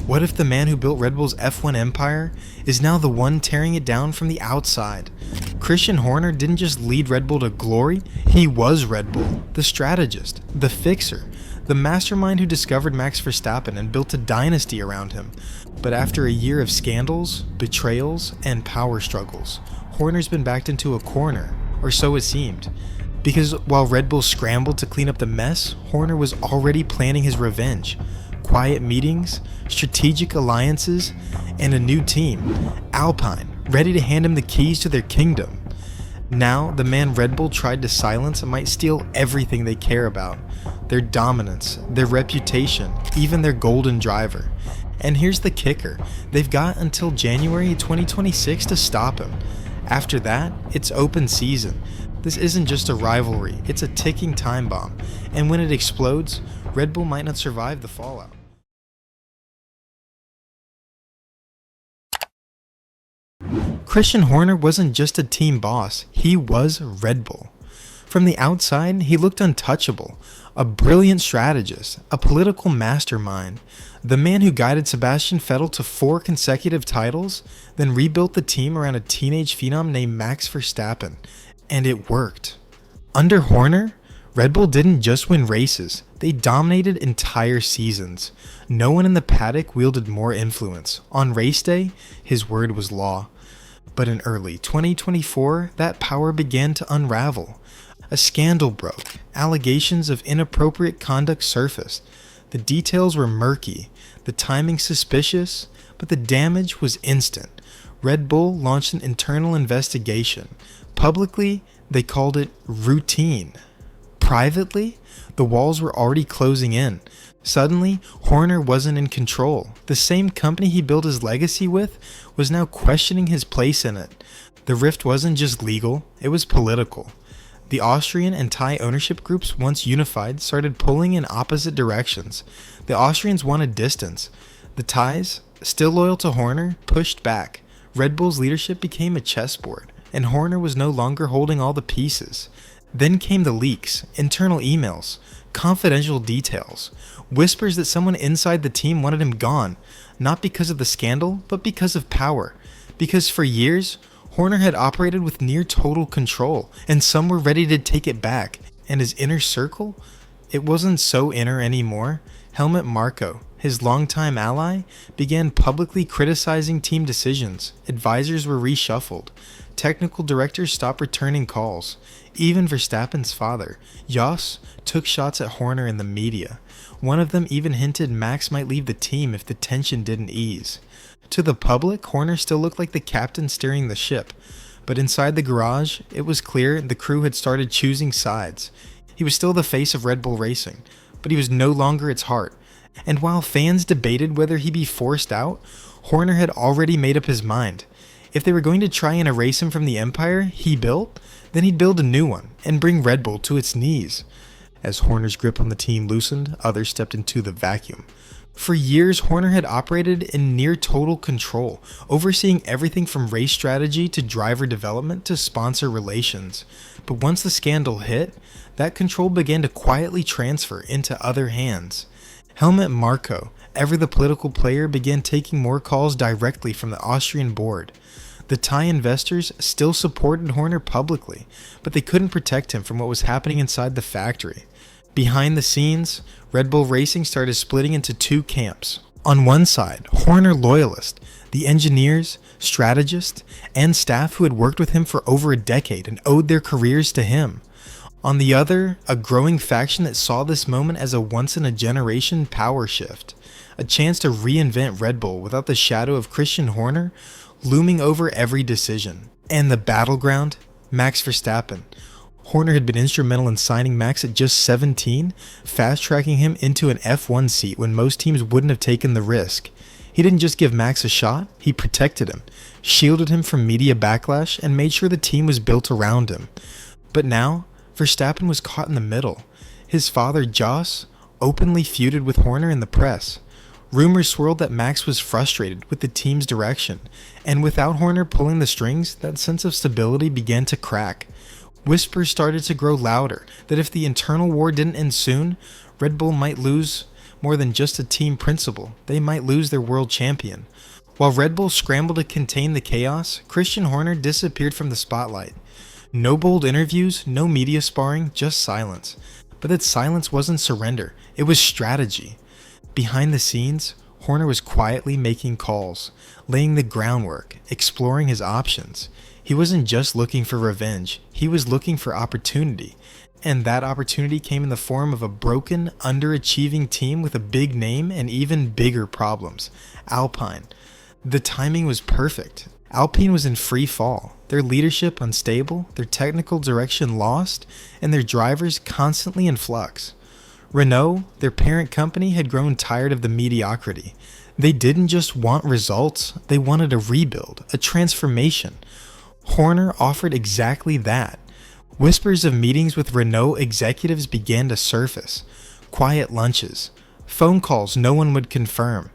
What if the man who built Red Bull's F1 empire is now the one tearing it down from the outside? Christian Horner didn't just lead Red Bull to glory, he was Red Bull, the strategist, the fixer, the mastermind who discovered Max Verstappen and built a dynasty around him. But after a year of scandals, betrayals, and power struggles, Horner's been backed into a corner, or so it seemed. Because while Red Bull scrambled to clean up the mess, Horner was already planning his revenge. Quiet meetings, strategic alliances, and a new team, Alpine, ready to hand him the keys to their kingdom. Now, the man Red Bull tried to silence might steal everything they care about. Their dominance, their reputation, even their golden driver. And here's the kicker, they've got until January 2026 to stop him. After that, it's open season. This isn't just a rivalry, it's a ticking time bomb. And when it explodes, Red Bull might not survive the fallout. Christian Horner wasn't just a team boss, he was Red Bull. From the outside, he looked untouchable, a brilliant strategist, a political mastermind, the man who guided Sebastian Vettel to 4 consecutive titles, then rebuilt the team around a teenage phenom named Max Verstappen. And it worked. Under Horner, Red Bull didn't just win races, they dominated entire seasons. No one in the paddock wielded more influence. On race day, his word was law. But in early 2024, that power began to unravel. A scandal broke, allegations of inappropriate conduct surfaced. The details were murky, the timing suspicious, but the damage was instant. Red Bull launched an internal investigation. Publicly, they called it routine. Privately, the walls were already closing in. Suddenly, Horner wasn't in control. The same company he built his legacy with was now questioning his place in it. The rift wasn't just legal, it was political. The Austrian and Thai ownership groups, once unified, started pulling in opposite directions. The Austrians wanted distance. The Thais, still loyal to Horner, pushed back. Red Bull's leadership became a chessboard, and Horner was no longer holding all the pieces. Then came the leaks, internal emails, confidential details, whispers that someone inside the team wanted him gone, not because of the scandal, but because of power. Because for years, Horner had operated with near total control, and some were ready to take it back. And his inner circle? It wasn't so inner anymore. Helmut Marko, his longtime ally, began publicly criticizing team decisions. Advisors were reshuffled. Technical directors stopped returning calls. Even Verstappen's father, Jos, took shots at Horner in the media. One of them even hinted Max might leave the team if the tension didn't ease. To the public, Horner still looked like the captain steering the ship, but inside the garage, it was clear the crew had started choosing sides. He was still the face of Red Bull Racing, but he was no longer its heart. And while fans debated whether he be forced out, Horner had already made up his mind. If they were going to try and erase him from the empire he built, then he'd build a new one and bring Red Bull to its knees. As Horner's grip on the team loosened, others stepped into the vacuum. For years, Horner had operated in near total control, overseeing everything from race strategy to driver development to sponsor relations. But once the scandal hit, that control began to quietly transfer into other hands. Helmut Marko, ever the political player, began taking more calls directly from the Austrian board. The Thai investors still supported Horner publicly, but they couldn't protect him from what was happening inside the factory. Behind the scenes, Red Bull Racing started splitting into 2 camps. On one side, Horner loyalists, the engineers, strategists, and staff who had worked with him for over a decade and owed their careers to him. On the other, a growing faction that saw this moment as a once-in-a-generation power shift, a chance to reinvent Red Bull without the shadow of Christian Horner looming over every decision. And the battleground? Max Verstappen. Horner had been instrumental in signing Max at just 17, fast-tracking him into an F1 seat when most teams wouldn't have taken the risk. He didn't just give Max a shot, he protected him, shielded him from media backlash, and made sure the team was built around him. But now, Verstappen was caught in the middle. His father, Jos, openly feuded with Horner in the press. Rumors swirled that Max was frustrated with the team's direction, and without Horner pulling the strings, that sense of stability began to crack. Whispers started to grow louder that if the internal war didn't end soon, Red Bull might lose More than just a team principal, they might lose their world champion. While Red Bull scrambled to contain the chaos, Christian Horner disappeared from the spotlight. No bold interviews, no media sparring, just silence. But that silence wasn't surrender, it was strategy. Behind the scenes, Horner was quietly making calls, laying the groundwork, exploring his options. He wasn't just looking for revenge, he was looking for opportunity. And that opportunity came in the form of a broken, underachieving team with a big name and even bigger problems: Alpine. The timing was perfect. Alpine was in free fall, their leadership unstable, their technical direction lost, and their drivers constantly in flux. Renault, their parent company, had grown tired of the mediocrity. They didn't just want results, they wanted a rebuild, a transformation. Horner offered exactly that. Whispers of meetings with Renault executives began to surface. Quiet lunches, phone calls no one would confirm.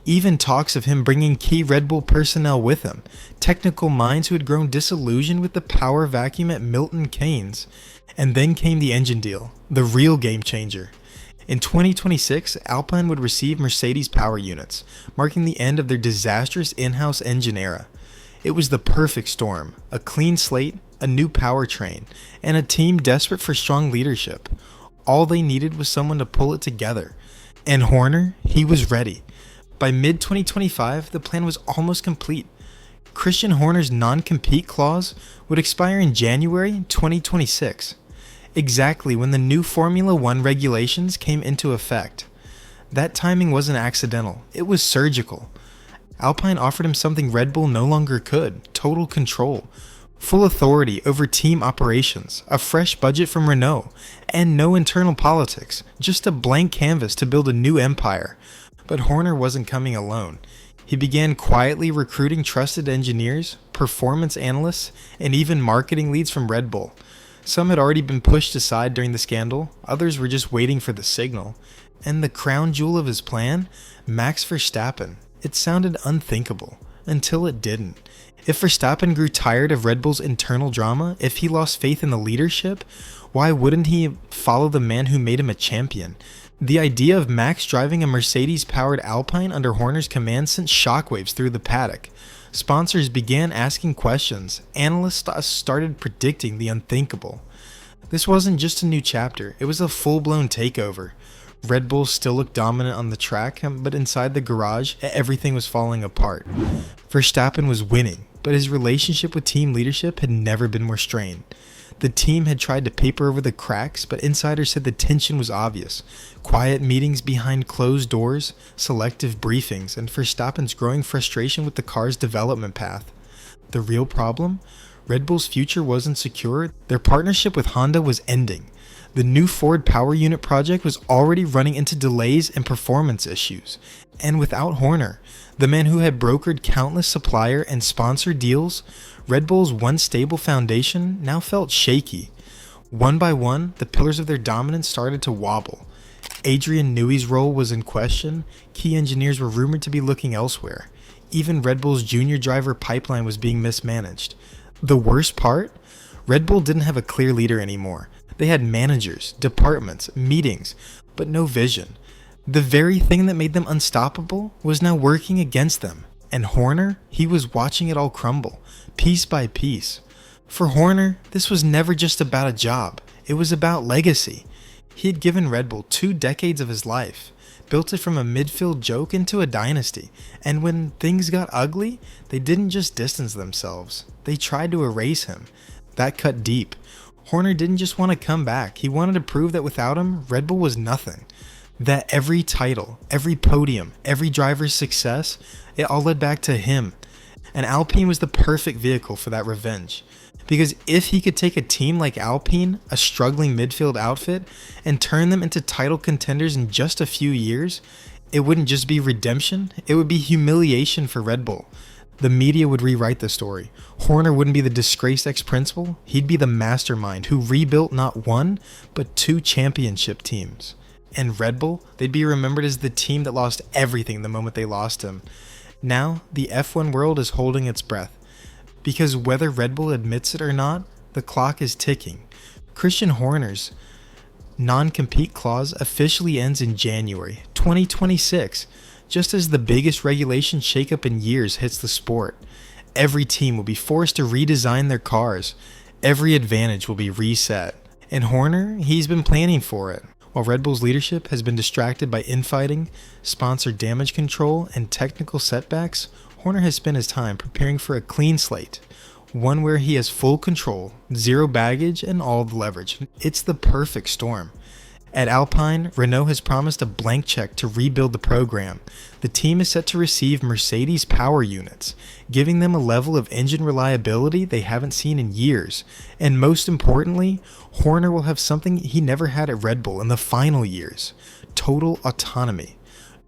Even talks of him bringing key Red Bull personnel with him, technical minds who had grown disillusioned with the power vacuum at Milton Keynes. And then came the engine deal, the real game changer. In 2026, Alpine would receive Mercedes power units, marking the end of their disastrous in-house engine era. It was the perfect storm, a clean slate, a new powertrain, and a team desperate for strong leadership. All they needed was someone to pull it together. And Horner, he was ready. By mid-2025, the plan was almost complete. Christian Horner's non-compete clause would expire in January 2026, exactly when the new Formula One regulations came into effect. That timing wasn't accidental, it was surgical. Alpine offered him something Red Bull no longer could: total control, full authority over team operations, a fresh budget from Renault, and no internal politics, just a blank canvas to build a new empire. But Horner wasn't coming alone. He began quietly recruiting trusted engineers, performance analysts, and even marketing leads from Red Bull. Some had already been pushed aside during the scandal, others were just waiting for the signal. And the crown jewel of his plan? Max Verstappen. It sounded unthinkable, until it didn't. If Verstappen grew tired of Red Bull's internal drama, if he lost faith in the leadership, why wouldn't he follow the man who made him a champion? The idea of Max driving a Mercedes-powered Alpine under Horner's command sent shockwaves through the paddock. Sponsors began asking questions. Analysts started predicting the unthinkable. This wasn't just a new chapter, it was a full-blown takeover. Red Bull still looked dominant on the track, but inside the garage, everything was falling apart. Verstappen was winning, but his relationship with team leadership had never been more strained. The team had tried to paper over the cracks, but insiders said the tension was obvious. Quiet meetings behind closed doors, selective briefings, and Verstappen's growing frustration with the car's development path. The real problem? Red Bull's future wasn't secure, their partnership with Honda was ending. The new Ford power unit project was already running into delays and performance issues. And without Horner, the man who had brokered countless supplier and sponsor deals, Red Bull's once stable foundation now felt shaky. One by one, the pillars of their dominance started to wobble. Adrian Newey's role was in question, key engineers were rumored to be looking elsewhere. Even Red Bull's junior driver pipeline was being mismanaged. The worst part? Red Bull didn't have a clear leader anymore. They had managers, departments, meetings, but no vision. The very thing that made them unstoppable was now working against them. And Horner, he was watching it all crumble, piece by piece. For Horner, this was never just about a job. It was about legacy. He had given Red Bull 2 decades of his life, built it from a midfield joke into a dynasty. And when things got ugly, they didn't just distance themselves. They tried to erase him. That cut deep. Horner didn't just want to come back. He wanted to prove that without him, Red Bull was nothing. That every title, every podium, every driver's success, it all led back to him. And Alpine was the perfect vehicle for that revenge. Because if he could take a team like Alpine, a struggling midfield outfit, and turn them into title contenders in just a few years, it wouldn't just be redemption, it would be humiliation for Red Bull. The media would rewrite the story. Horner wouldn't be the disgraced ex-principal, he'd be the mastermind who rebuilt not 1, but 2 championship teams. And Red Bull, they'd be remembered as the team that lost everything the moment they lost him. Now, the F1 world is holding its breath. Because whether Red Bull admits it or not, the clock is ticking. Christian Horner's non-compete clause officially ends in January 2026, just as the biggest regulation shakeup in years hits the sport. Every team will be forced to redesign their cars. Every advantage will be reset. And Horner, he's been planning for it. While Red Bull's leadership has been distracted by infighting, sponsor damage control, and technical setbacks, Horner has spent his time preparing for a clean slate. One where he has full control, zero baggage, and all the leverage. It's the perfect storm. At Alpine, Renault has promised a blank check to rebuild the program. The team is set to receive Mercedes power units, giving them a level of engine reliability they haven't seen in years. And most importantly, Horner will have something he never had at Red Bull in the final years: total autonomy.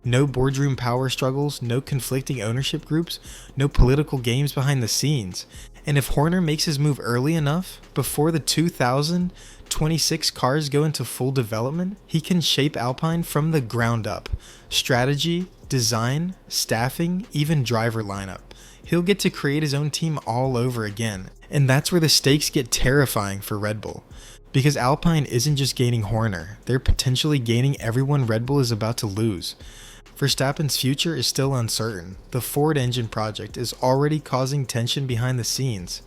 No boardroom power struggles, no conflicting ownership groups, no political games behind the scenes. And if Horner makes his move early enough, before the 2026 cars go into full development, he can shape Alpine from the ground up. Strategy, design, staffing, even driver lineup. He'll get to create his own team all over again. And that's where the stakes get terrifying for Red Bull. Because Alpine isn't just gaining Horner, they're potentially gaining everyone Red Bull is about to lose. Verstappen's future is still uncertain. The Ford engine project is already causing tension behind the scenes.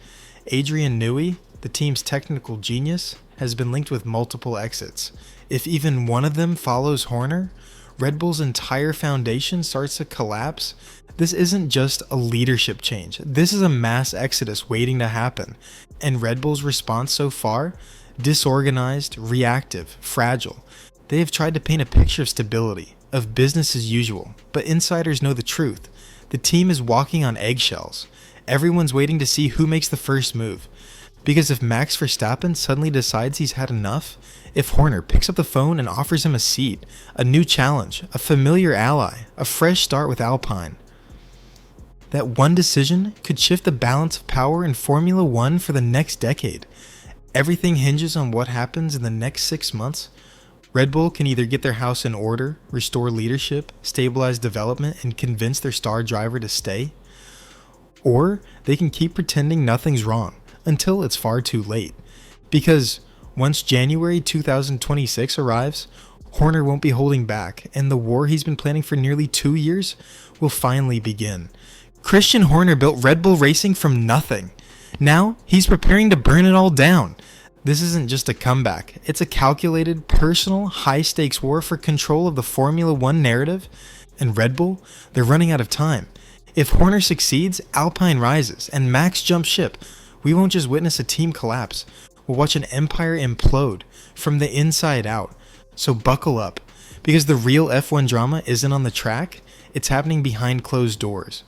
Adrian Newey, the team's technical genius, has been linked with multiple exits. If even one of them follows Horner, Red Bull's entire foundation starts to collapse. This isn't just a leadership change. This is a mass exodus waiting to happen. And Red Bull's response so far? Disorganized, reactive, fragile. They have tried to paint a picture of stability, of business as usual, but insiders know the truth. The team is walking on eggshells. Everyone's waiting to see who makes the first move. Because if Max Verstappen suddenly decides he's had enough, if Horner picks up the phone and offers him a seat, a new challenge, a familiar ally, a fresh start with Alpine, that one decision could shift the balance of power in Formula One for the next decade. Everything hinges on what happens in the next 6 months. Red Bull can either get their house in order, restore leadership, stabilize development, and convince their star driver to stay, or they can keep pretending nothing's wrong until it's far too late. Because once January 2026 arrives, Horner won't be holding back, and the war he's been planning for nearly 2 years will finally begin. Christian Horner built Red Bull Racing from nothing. Now he's preparing to burn it all down. This isn't just a comeback. It's a calculated, personal, high-stakes war for control of the Formula One narrative. And Red Bull, they're running out of time. If Horner succeeds, Alpine rises, and Max jumps ship. We won't just witness a team collapse. We'll watch an empire implode from the inside out. So buckle up, because the real F1 drama isn't on the track. It's happening behind closed doors.